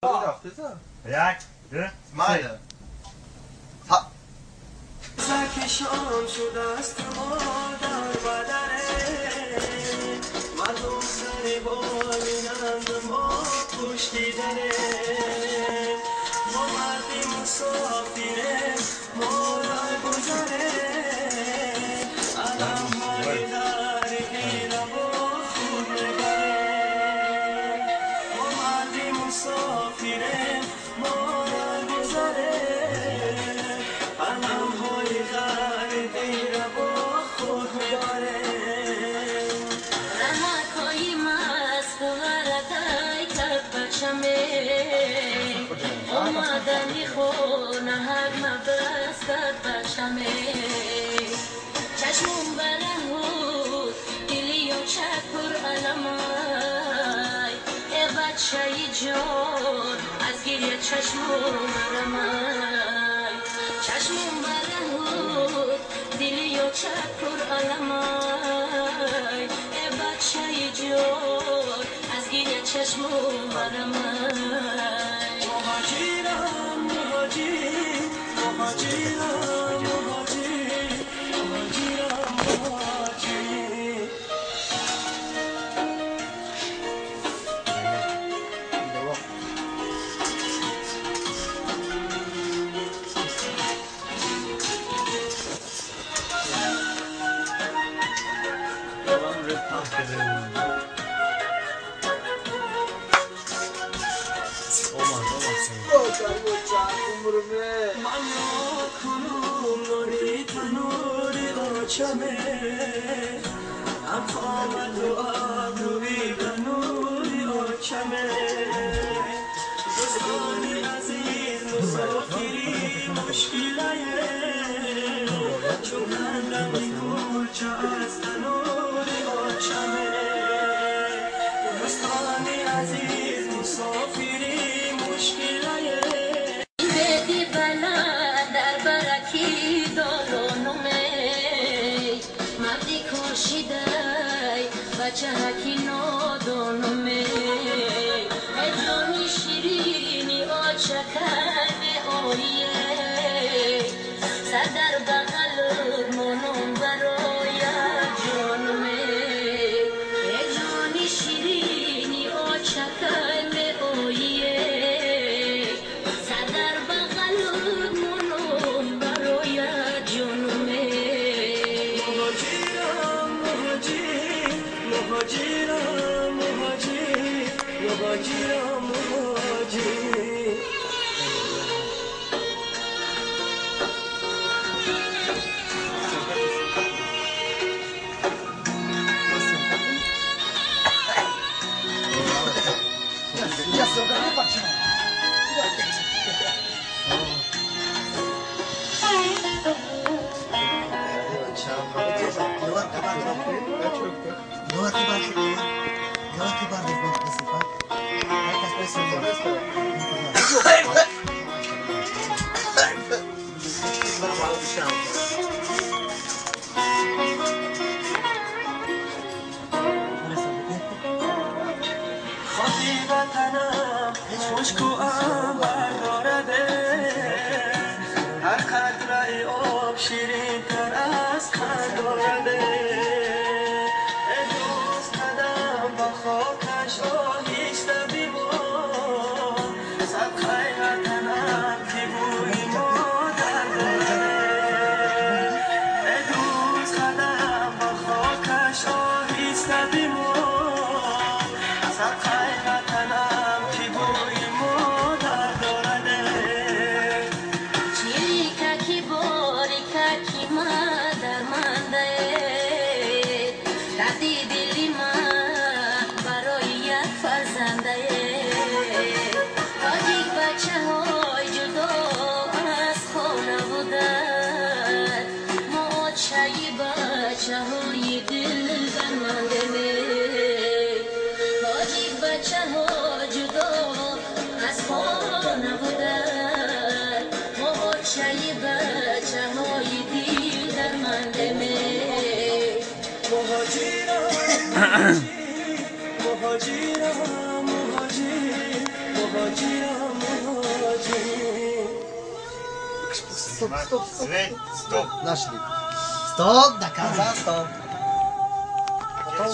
یک دو سه زکشان شده است ما در بدنه مردم سر بالینند ما پشتی دره ما مردی مسافره ما را گذره علم های در غیره و خود نگره ما مردی مسافره ما را گذره علم های در غیره و خود نگره رمکای مست ورقای کف بچمه اومدنی خونه هر مبستت بچمه چشمون برهود دلی و چک پر علمای ای بچه جان از گریه چشمون مرمای چشمون برهود دلی و چک پر علمای ای بچه جان از گریه چشمون مرمای مهاجرم مهاجر مهاجرم مهاجر مهاجرم مهاجر من را کنم نوری تنوری آچمه افامد و ابروی تنوری آچمه دوستانی عزیز مسافری مشکله چون هندم کلچه از تنوری آچمه دوستانی عزیز مسافری مشکله بدی بلند در برکی دارونمه مردی کشیدای بچه هکی نادونمه ای جانی شیرینی آچکن آیه سر در بغل منم برای جانمه ای جانی شیرینی آچکن آیه مهاجرم مهاجر مهاجرم مهاجر خاطی وطنم خشک و عنبر دارده هر قطره آب شیرین تر از خند دارده ای دوست قدم با خاکش آهیسته بیبار صدقه وطنم که بوی مادر دارده ای دوست قدم با خاکش آهیسته بیبار صدقه وطنم که بوی مادر دارده چیککی باریککی مادر منده دردی دلی من برای یک فرزنده تاجیک بچه های جدا از خانه بودن ما چایی بچه های دل زننده تاجیک بچه ها جدا از خانه بودن ما چایی بچه های دل در منده مهاجرم مهاجر مهاجر Стоп, стоп, стоп. Стоп. Нашли. Стоп, доказал, стоп. Потом